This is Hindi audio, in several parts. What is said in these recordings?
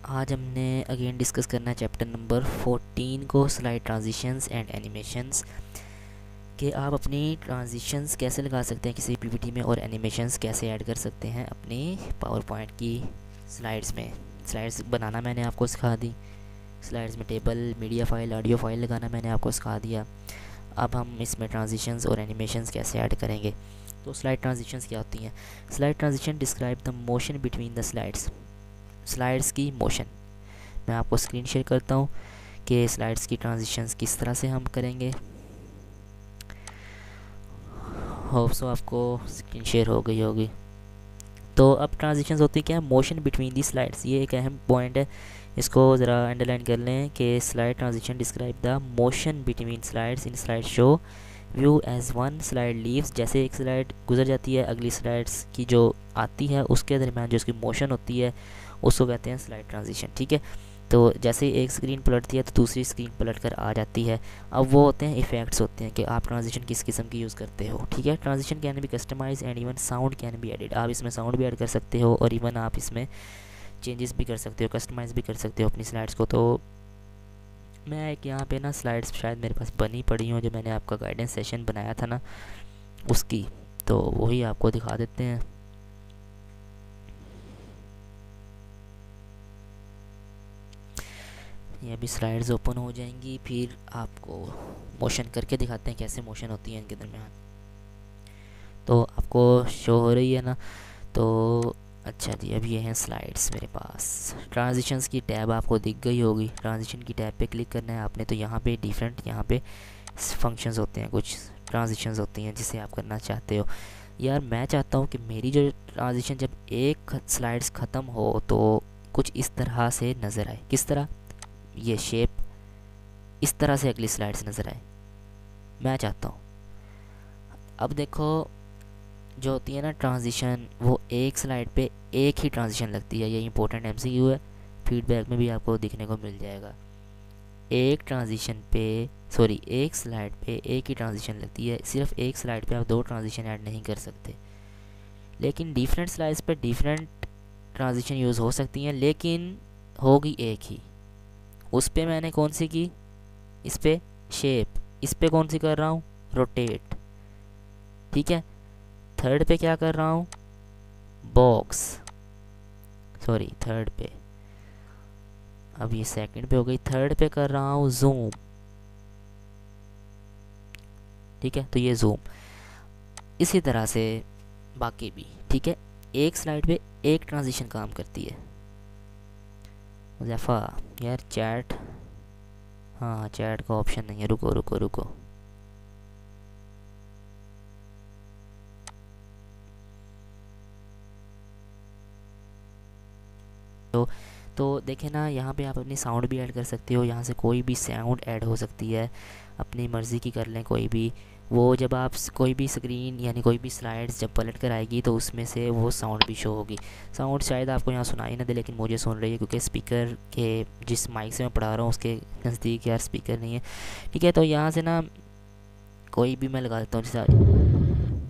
आज हमने अगेन डिस्कस करना है चैप्टर नंबर 14 को, स्लाइड ट्रांजिशंस एंड एनिमेशंस। कि आप अपनी ट्रांजिशंस कैसे लगा सकते हैं किसी पीपीटी में, और एनिमेशंस कैसे ऐड कर सकते हैं अपनी पावर पॉइंट की स्लाइड्स में। स्लाइड्स बनाना मैंने आपको सिखा दी, स्लाइड्स में table, media file, audio file लगाना मैंने आपको सिखा दिया। अब हम इसमें ट्रांजिशंस और एनिमेशंस कैसे ऐड करेंगे। तो स्लाइड ट्रांजिशंस क्या होती हैं? Slide transition describe the motion between the slides. Slides की मोशन मैं आपको स्क्रीन शेयर करता हूँ कि स्लाइड्स की ट्रांजिशंस किस तरह से हम करेंगे। होप सो आपको स्क्रीन शेयर हो गई होगी। तो अब ट्रांजिशंस होती क्या है? Motion between the slides. ये एक अहम पॉइंट है, इसको ज़रा अंडरलाइन कर लें कि slide transition describe the motion between slides in slide show view as one slide leaves. जैसे एक स्लाइड गुजर जाती है, अगली स्लाइड्स की जो आती है उसके दरमियान जो इसकी मोशन होती है उसको कहते हैं स्लाइड ट्रांजिशन। ठीक है, तो जैसे एक स्क्रीन पलटती है तो दूसरी स्क्रीन पलट कर आ जाती है। अब वो होते हैं इफ़ेक्ट्स, होते हैं कि आप ट्रांजिशन किस किस्म की यूज़ करते हो। ठीक है, transition can be customised and even sound can be added. आप इसमें साउंड भी ऐड कर सकते हो और इवन आप इसमें चेंजेस भी कर सकते हो, कस्टमाइज़ भी कर सकते हो अपनी स्लाइड्स को। तो मैं एक यहाँ पे ना स्लाइड्स शायद मेरे पास बनी पड़ी हूँ, जो मैंने आपका गाइडेंस सेशन बनाया था ना उसकी, तो वही आपको दिखा देते हैं। ये अभी स्लाइड्स ओपन हो जाएंगी, फिर आपको मोशन करके दिखाते हैं कैसे मोशन होती है इनके दरमियान। तो आपको शो हो रही है ना? तो अच्छा जी, अब ये हैं स्लाइड्स मेरे पास। ट्रांजिशंस की टैब आपको दिख गई होगी, ट्रांजिशन की टैब पे क्लिक करना है आपने। तो यहाँ पे डिफरेंट यहाँ पे फंक्शंस होते हैं, कुछ ट्रांजिशंस होती हैं जिसे आप करना चाहते हो। यार मैं चाहता हूँ कि मेरी जो ट्रांजिशन जब एक स्लाइड्स ख़त्म हो तो कुछ इस तरह से नज़र आए। किस तरह? ये शेप इस तरह से अगली स्लाइड्स नज़र आए, मैं चाहता हूँ। अब देखो, जो होती है ना ट्रांजिशन, वो एक स्लाइड पे एक ही ट्रांजिशन लगती है। ये इंपॉर्टेंट एमसीक्यू है, फीडबैक में भी आपको दिखने को मिल जाएगा। एक ट्रांजिशन पे, सॉरी, एक स्लाइड पे एक ही ट्रांजिशन लगती है। सिर्फ एक स्लाइड पे आप दो ट्रांजिशन ऐड नहीं कर सकते, लेकिन डिफरेंट स्लाइड्स पे डिफरेंट ट्रांजिशन यूज़ हो सकती हैं, लेकिन होगी एक ही। उस पे मैंने कौन सी की? इस पे शेप, इस पे कौन सी कर रहा हूँ? रोटेट। ठीक है, थर्ड पे क्या कर रहा हूँ? बॉक्स, सॉरी थर्ड पे, अब ये सेकंड पे हो गई। थर्ड पे कर रहा हूँ जूम। ठीक है, तो ये जूम। इसी तरह से बाकी भी। ठीक है, एक स्लाइड पे एक ट्रांजिशन काम करती है। मुजफ्फा यार चैट, हाँ चैट का ऑप्शन नहीं है, रुको रुको रुको। तो देखें ना, यहाँ पे आप अपनी साउंड भी ऐड कर सकते हो। यहाँ से कोई भी साउंड ऐड हो सकती है, अपनी मर्ज़ी की कर लें कोई भी। वो जब आप कोई भी स्क्रीन यानी कोई भी स्लाइड्स जब पलट कर आएगी तो उसमें से वो साउंड भी शो होगी। साउंड शायद आपको यहाँ सुनाई ना दे, लेकिन मुझे सुन रही है, क्योंकि स्पीकर के जिस माइक से मैं पढ़ा रहा हूँ उसके नज़दीक यार स्पीकर नहीं है। ठीक है, तो यहाँ से ना कोई भी मैं लगा देता हूँ, जैसे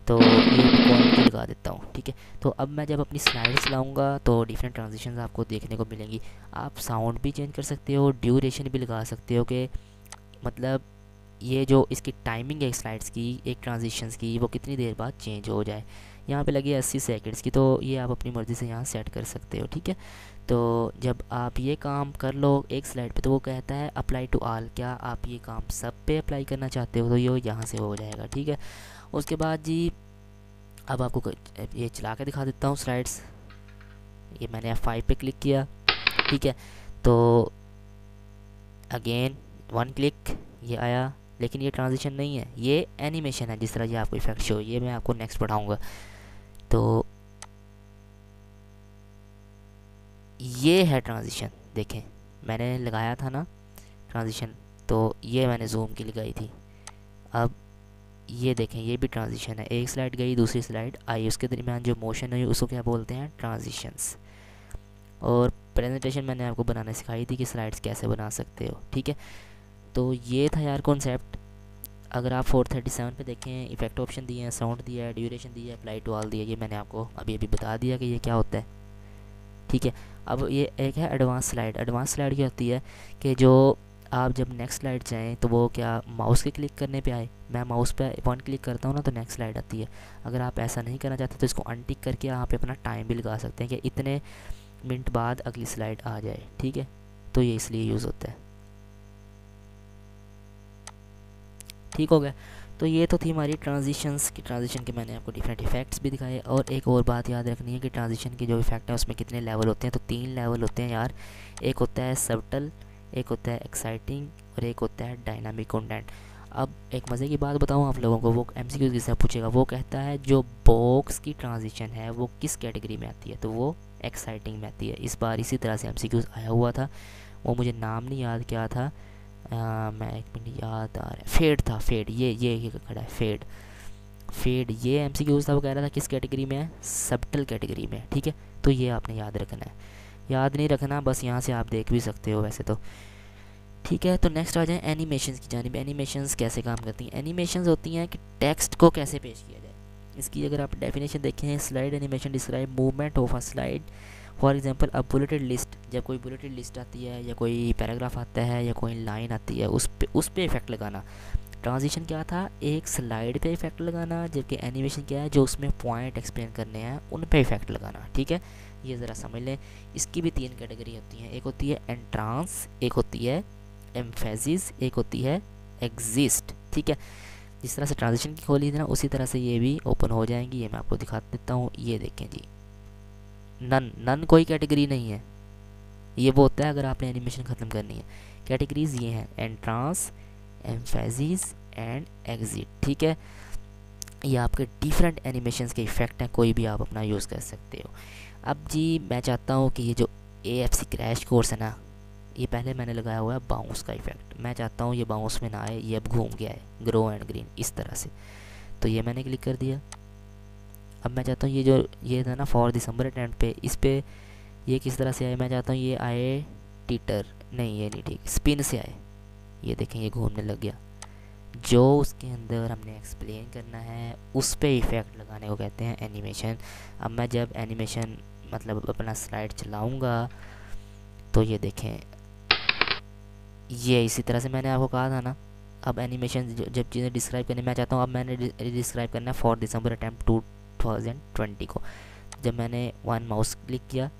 तो ये पॉइंट की लगा देता हूँ। ठीक है, तो अब मैं जब अपनी स्लाइड्स लाऊंगा तो डिफरेंट ट्रांजिशंस आपको देखने को मिलेंगी। आप साउंड भी चेंज कर सकते हो, ड्यूरेशन भी लगा सकते हो, कि मतलब ये जो इसकी टाइमिंग है स्लाइड्स की, एक ट्रांजिशंस की, वो कितनी देर बाद चेंज हो जाए। यहाँ पे लगी 80 सेकंड्स की, तो ये आप अपनी मर्ज़ी से यहाँ सेट कर सकते हो। ठीक है, तो जब आप ये काम कर लो एक स्लाइड पे तो वो कहता है अप्लाई टू ऑल। क्या आप ये काम सब पे अप्लाई करना चाहते हो? तो ये यहाँ से हो जाएगा। ठीक है, उसके बाद जी अब आपको ये चला के दिखा देता हूँ स्लाइड्स। ये मैंने F5 पे क्लिक किया। ठीक है, तो अगेन वन क्लिक ये आया, लेकिन ये ट्रांजिशन नहीं है, ये एनिमेशन है। जिस तरह ये आपको इफेक्ट शो, ये मैं आपको नेक्स्ट पढ़ाऊँगा। तो ये है ट्रांजिशन। देखें मैंने लगाया था ना ट्रांजिशन, तो ये मैंने जूम की लगाई थी। अब ये देखें, ये भी ट्रांजिशन है। एक स्लाइड गई, दूसरी स्लाइड आई, उसके दरमियान जो मोशन है उसको क्या बोलते हैं? ट्रांजिशंस। और प्रेजेंटेशन मैंने आपको बनाना सिखाई थी कि स्लाइड्स कैसे बना सकते हो। ठीक है, तो ये था यार कॉन्सेप्ट। अगर आप 437 पे देखें, इफेक्ट ऑप्शन दिए हैं, साउंड दिया है, ड्यूरेशन दिया है, अप्लाई टू ऑल दिया है। ये मैंने आपको अभी अभी बता दिया कि ये क्या होता है। ठीक है। अब ये एक है एडवांस स्लाइड। एडवांस स्लाइड क्या होती है कि जो आप जब नेक्स्ट स्लाइड जाएँ तो वो क्या माउस के क्लिक करने पे आए, मैं माउस पे वन क्लिक करता हूँ ना तो नेक्स्ट स्लाइड आती है। अगर आप ऐसा नहीं करना चाहते तो इसको अनटिक करके आप अपना टाइम भी लगा सकते हैं कि इतने मिनट बाद अगली स्लाइड आ जाए, ठीक है। तो ये इसलिए यूज़ होता है, ठीक हो गया। तो ये तो थी हमारी ट्रांजिशंस की। ट्रांजिशन के मैंने आपको डिफरेंट इफेक्ट्स भी दिखाए। और एक और बात याद रखनी है कि ट्रांजिशन के जो इफेक्ट है उसमें कितने लेवल होते हैं। तो 3 लेवल होते हैं यार। एक होता है सबटल, एक होता है एक्साइटिंग, और एक होता है डायनामिक कंटेंट। अब एक मज़े की बात बताऊँ आप लोगों को, वो MCQ किससे पूछेगा, वो कहता है जो बॉक्स की ट्रांजिशन है वो किस कैटेगरी में आती है, तो वो एक्साइटिंग में आती है। इस बार इसी तरह से MCQ आया हुआ था, वो मुझे नाम नहीं याद क्या था। मैं एक मिनट, याद आ रहा है, फेड था, फेड, ये खड़ा है, फेड। फेड ये MCQ था, वो कह रहा था किस कैटेगरी में है, सबटल कैटेगरी में, ठीक है। तो ये आपने याद रखना है, याद नहीं रखना बस यहाँ से आप देख भी सकते हो वैसे तो, ठीक है। तो नेक्स्ट आ जाए एनिमेशंस की जानिब। एनिमेशंस कैसे काम करती हैं। एनिमेशंस होती हैं कि टेक्स्ट को कैसे पेश किया जाए। इसकी अगर आप डेफिनेशन देखें, slide animation describe movement of a slide. For example अब बुलेटेड लिस्ट, जब कोई बुलेटेड लिस्ट आती है या कोई पैराग्राफ आता है या कोई लाइन आती है, उस पे इफेक्ट लगाना। ट्रांजिशन क्या था, एक स्लाइड पे इफेक्ट लगाना, जबकि एनिमेशन क्या है, जो उसमें पॉइंट एक्सप्लेन करने हैं उन पे इफेक्ट लगाना, ठीक है। ये ज़रा समझ लें। इसकी भी 3 कैटेगरी होती हैं, एक होती है एंट्रांस, एक होती है एम्फेसिस, एक होती है एग्जिस्ट, ठीक है। जिस तरह से ट्रांजिशन की खोली थी ना, उसी तरह से ये भी ओपन हो जाएंगी। ये मैं आपको दिखा देता हूँ, ये देखें जी, नन नन कोई कैटेगरी नहीं है। ये वो होता है अगर आपने एनिमेशन ख़त्म करनी है। कैटेगरीज ये हैं एंट्रांस, एम्फेसिस एंड एग्जिट, ठीक है। ये आपके डिफरेंट एनिमेशंस के इफ़ेक्ट हैं, कोई भी आप अपना यूज़ कर सकते हो। अब जी मैं चाहता हूँ कि ये जो AFC क्रैश कोर्स है ना, ये पहले मैंने लगाया हुआ है बाउंस का इफेक्ट। मैं चाहता हूँ ये बाउंस में ना आए, ये अब घूम गया है ग्रो एंड ग्रीन इस तरह से। तो ये मैंने क्लिक कर दिया। अब मैं चाहता हूँ ये जो ये था ना फॉर दिसंबर अटेम्प्ट पे, इस पे ये किस तरह से आए, मैं चाहता हूँ ये आए टीटर, नहीं ये नहीं ठीक, स्पिन से आए। ये देखें ये घूमने लग गया। जो उसके अंदर हमने एक्सप्लेन करना है उस पे इफ़ेक्ट लगाने को कहते हैं एनिमेशन। अब मैं जब एनिमेशन मतलब अपना स्लाइड चलाऊँगा तो ये देखें, ये इसी तरह से मैंने आपको कहा था ना। अब एनिमेशन जब चीज़ें डिस्क्राइब करनी, मैं चाहता हूँ अब मैंने डिस्क्राइब करना है फॉर दिसंबर अटैम्प्ट 2020 को। जब मैंने वन माउस क्लिक किया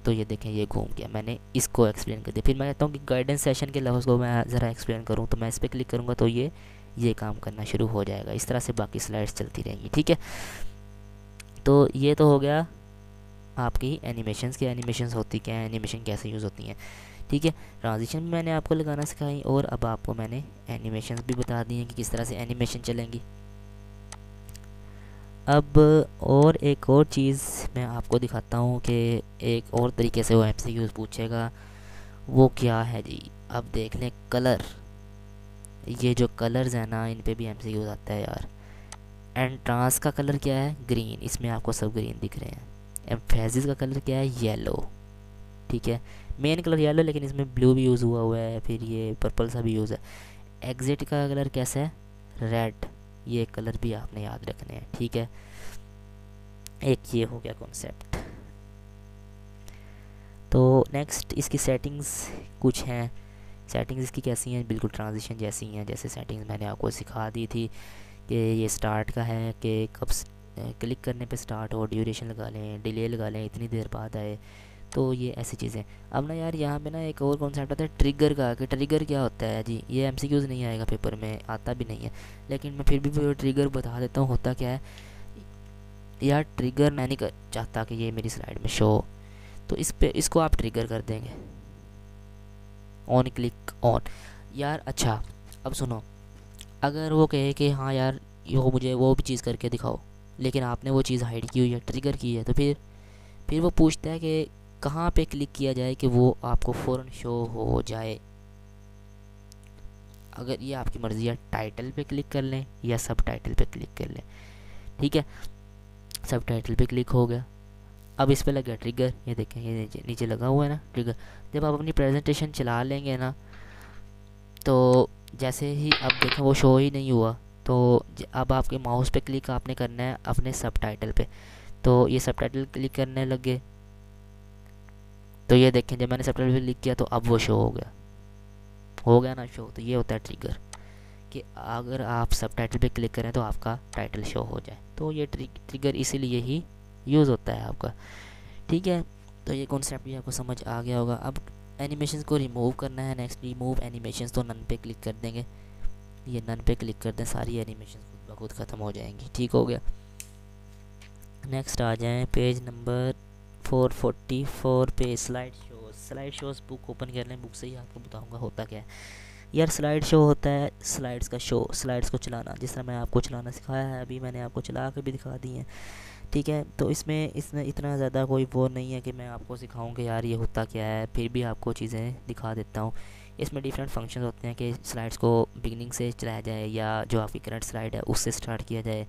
तो ये देखें ये घूम गया, मैंने इसको एक्सप्लेन कर दिया। फिर मैं कहता हूँ कि गाइडेंस सेशन के लफ्ज़ को मैं ज़रा एक्सप्लेन करूँ, तो मैं इस पर क्लिक करूँगा तो ये काम करना शुरू हो जाएगा। इस तरह से बाकी स्लाइड्स चलती रहेंगी, ठीक है। तो ये तो हो गया आपकी एनिमेशंस की। एनिमेशंस होती क्या है, एनिमेशन कैसे यूज़ होती हैं, ठीक है। ट्रांजिशन भी मैंने आपको लगाना सिखाई, और अब आपको मैंने एनिमेशंस भी बता दी हैं कि किस तरह से एनिमेशन चलेंगी। अब और एक और चीज़ मैं आपको दिखाता हूँ कि एक और तरीके से वो MCQ पूछेगा, वो क्या है जी। अब देख लें कलर, ये जो कलर्स हैं ना इन पे भी MCQ आता है यार। एंट्रांस का कलर क्या है, ग्रीन, इसमें आपको सब ग्रीन दिख रहे हैं। एम्फेसिस का कलर क्या है, येलो, ठीक है। मेन कलर येलो, लेकिन इसमें ब्लू भी यूज़ हुआ है, फिर ये पर्पल सा भी यूज़ है। एग्जिट का कलर कैसा है, रेड, ये कलर भी आपने याद रखने हैं, ठीक है। एक ये हो गया कॉन्सेप्ट। तो नेक्स्ट इसकी सेटिंग्स कुछ हैं। सेटिंग्स इसकी कैसी हैं, बिल्कुल ट्रांजिशन जैसी हैं, जैसे सेटिंग्स मैंने आपको सिखा दी थी कि ये स्टार्ट का है कि कब क्लिक करने पे स्टार्ट हो, ड्यूरेशन लगा लें, डिले लगा लें, इतनी देर बाद आए, तो ये ऐसी चीज़ें। अब ना यार यहाँ पे ना एक और कॉन्सेप्ट आता है ट्रिगर का, कि ट्रिगर क्या होता है जी। ये MCQs नहीं आएगा पेपर में, आता भी नहीं है, लेकिन मैं फिर भी ट्रिगर बता देता हूँ। होता क्या है यार, ट्रिगर मैं नहीं चाहता कि ये मेरी स्लाइड में शो हो, तो इसको आप ट्रिगर कर देंगे, ऑन क्लिक ऑन यार। अच्छा अब सुनो, अगर वो कहे कि हाँ यार यो मुझे वो भी चीज़ करके दिखाओ, लेकिन आपने वो चीज़ हाइड की हुई है, ट्रिगर की है, तो फिर वो पूछता है कि कहाँ पे क्लिक किया जाए कि वो आपको फ़ौरन शो हो जाए। अगर ये आपकी मर्ज़ी है, टाइटल पे क्लिक कर लें या सब टाइटल पे क्लिक कर लें, ठीक है। सब टाइटल पे क्लिक हो गया। अब इस पे लग गया ट्रिगर, ये देखें ये नीचे लगा हुआ है ना ट्रिगर। जब आप अपनी प्रेजेंटेशन चला लेंगे ना, तो जैसे ही अब देखें वो शो ही नहीं हुआ, तो अब आपके माउस पे क्लिक आपने करना है अपने सब टाइटल पे। तो ये सब टाइटल क्लिक करने लगे, तो ये देखें जब मैंने सबटाइटल क्लिक किया तो अब वो शो हो गया ना शो। तो ये होता है ट्रिगर कि अगर आप सबटाइटल पे क्लिक करें तो आपका टाइटल शो हो जाए। तो ये ट्रिगर इसीलिए ही यूज़ होता है आपका। ठीक है, तो ये कॉन्सेप्ट भी आपको समझ आ गया होगा। अब एनिमेशंस को रिमूव करना है। नेक्स्ट रिमूव एनिमेशंस, तो नन पे क्लिक कर देंगे। ये नन पे क्लिक कर दें, सारी एनिमेशन खुद ब खुद ख़त्म हो जाएंगी। ठीक हो गया। नेक्स्ट आ जाएं पेज नंबर 444 पे स्लाइड शोज़ बुक ओपन कर लें। बुक से ही आपको बताऊंगा होता क्या है यार। स्लाइड शो होता है स्लाइड्स का शो, स्लाइड्स को चलाना, जिस तरह मैं आपको चलाना सिखाया है अभी मैंने आपको चला के भी दिखा दी है। ठीक है, तो इसमें इतना ज़्यादा कोई वो नहीं है कि मैं आपको सिखाऊं कि यार ये होता क्या है, फिर भी आपको चीज़ें दिखा देता हूँ। इसमें डिफरेंट फंक्शन होते हैं कि स्लाइड्स को बिगनिंग से चलाया जाए या जो आपकी करंट स्लाइड है उससे स्टार्ट किया जाए,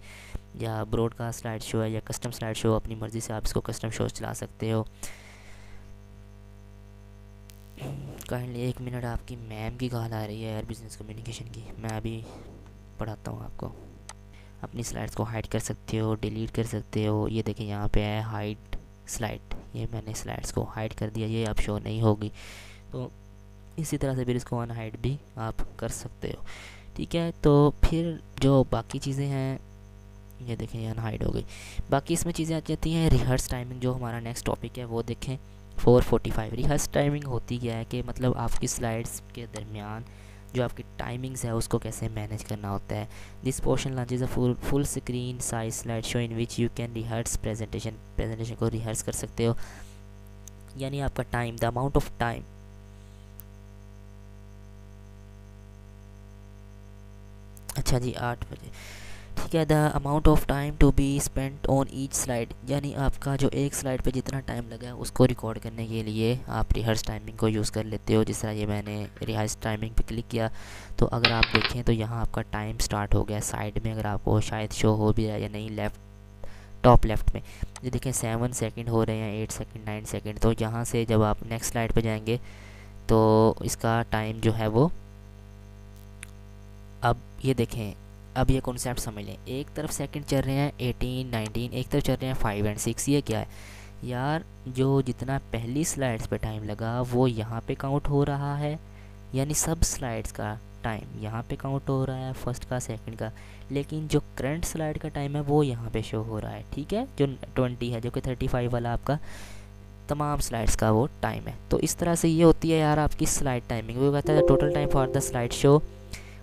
या ब्रॉडकास्ट स्लाइड शो है या कस्टम स्लाइड शो, अपनी मर्ज़ी से आप इसको कस्टम शोज चला सकते हो। काइंडली 1 मिनट, आपकी मैम की कॉल आ रही है यार बिज़नेस कम्युनिकेशन की, मैं अभी पढ़ाता हूँ आपको। अपनी स्लाइड्स को हाइड कर सकते हो, डिलीट कर सकते हो। ये देखिए यहाँ पे है हाइड स्लाइड, ये मैंने स्लाइड्स को हाइड कर दिया, ये अब शो नहीं होगी। तो इसी तरह से फिर इसको अनहाइड भी आप कर सकते हो। ठीक है, तो फिर जो बाकी चीज़ें हैं ये देखें ये अनहाइड हो गई। बाकी इसमें चीज़ें आ जाती हैं रिहर्स टाइमिंग, जो हमारा नेक्स्ट टॉपिक है वो देखें 445। रिहर्स टाइमिंग होती क्या है कि मतलब आपकी स्लाइड्स के दरमियान जो आपकी टाइमिंग्स है उसको कैसे मैनेज करना होता है। This portion launches a full screen size slide show in which you can rehearse presentation को रिहर्स कर सकते हो। यानी आपका time, the amount of time, अच्छा जी 8 बजे, ठीक है। The amount of time to be spent on each slide, यानी आपका जो एक स्लाइड पे जितना टाइम लगा है उसको रिकॉर्ड करने के लिए आप रिहर्स टाइमिंग को यूज़ कर लेते हो। जिस तरह ये मैंने रिहर्स टाइमिंग पे क्लिक किया तो अगर आप देखें तो यहाँ आपका टाइम स्टार्ट हो गया साइड में, अगर आपको शायद शो हो भी रहा है या नहीं, लेफ़्ट टॉप लेफ़्ट में ये देखें 7 सेकेंड हो रहे हैं, 8 सेकेंड, 9 सेकेंड। तो यहाँ से जब आप नेक्स्ट स्लाइड पर जाएँगे तो इसका टाइम जो है वो, अब ये देखें, अब ये कॉन्सेप्ट समझ लें। एक तरफ सेकंड चल रहे हैं 18, 19, एक तरफ चल रहे हैं 5 और 6। ये क्या है यार, जो जितना पहली स्लाइड्स पे टाइम लगा वो यहाँ पे काउंट हो रहा है, यानी सब स्लाइड्स का टाइम यहाँ पे काउंट हो रहा है, फर्स्ट का सेकंड का। लेकिन जो करंट स्लाइड का टाइम है वो यहाँ पे शो हो रहा है। ठीक है, जो 20 है, जो कि 35 वाला आपका तमाम स्लाइड्स का वो टाइम है। तो इस तरह से ये होती है यार आपकी स्लाइड टाइमिंग। वो कहता है total time for the slide show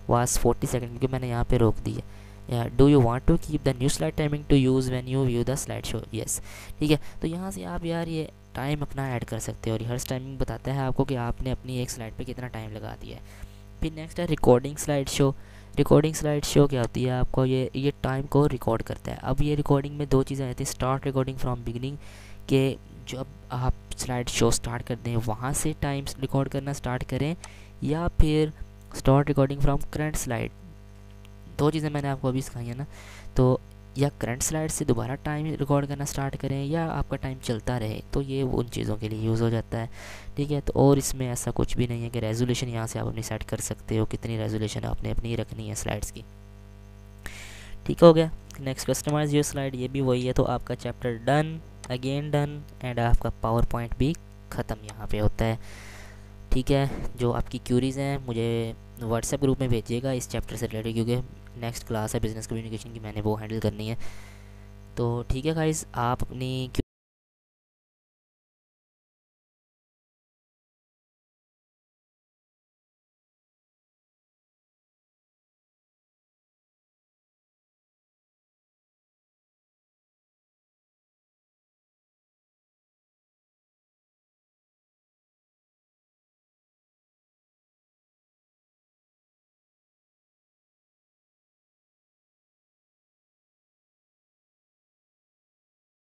was 40 second, क्योंकि मैंने यहाँ पे रोक दी है। Do you want to keep the new slide timing to use when you view the slide show, yes. ठीक है, तो यहाँ से आप यार ये टाइम अपना ऐड कर सकते हो। रिहर्स टाइमिंग बताता है आपको कि आपने अपनी एक स्लाइड पे कितना टाइम लगा दिया है। फिर नेक्स्ट है recording slide show. Recording slide show क्या होती है, आपको ये टाइम को रिकॉर्ड करता है। अब ये रिकॉर्डिंग में 2 चीज़ें आती हैं। स्टार्ट रिकॉर्डिंग फ्रॉम बिगिनिंग, के जब आप स्लाइड शो स्टार्ट कर दें वहाँ से टाइम रिकॉर्ड करना स्टार्ट करें, या फिर start recording from current slide. 2 चीज़ें मैंने आपको अभी सिखाई है ना। तो या करंट स्लाइड से दोबारा टाइम रिकॉर्ड करना स्टार्ट करें, या आपका टाइम चलता रहे, तो ये उन चीज़ों के लिए यूज़ हो जाता है। ठीक है, तो और इसमें ऐसा कुछ भी नहीं है कि रेजोल्यूशन यहाँ से आप अपनी सेट कर सकते हो, कितनी रेजोल्यूशन आपने अपनी रखनी है स्लाइड्स की। ठीक हो गया। नेक्स्ट कस्टमाइज योर स्लाइड, ये भी वही है। तो आपका chapter done, again done, and आपका पावर पॉइंट भी ख़त्म यहाँ पे होता है। ठीक है, जो आपकी क्यूरीज़ हैं मुझे व्हाट्सएप ग्रुप में भेजिएगा इस चैप्टर से रिलेटेड, क्योंकि नेक्स्ट क्लास है बिज़नेस कम्युनिकेशन की, मैंने वो हैंडल करनी है। तो ठीक है गाइस, आप अपनी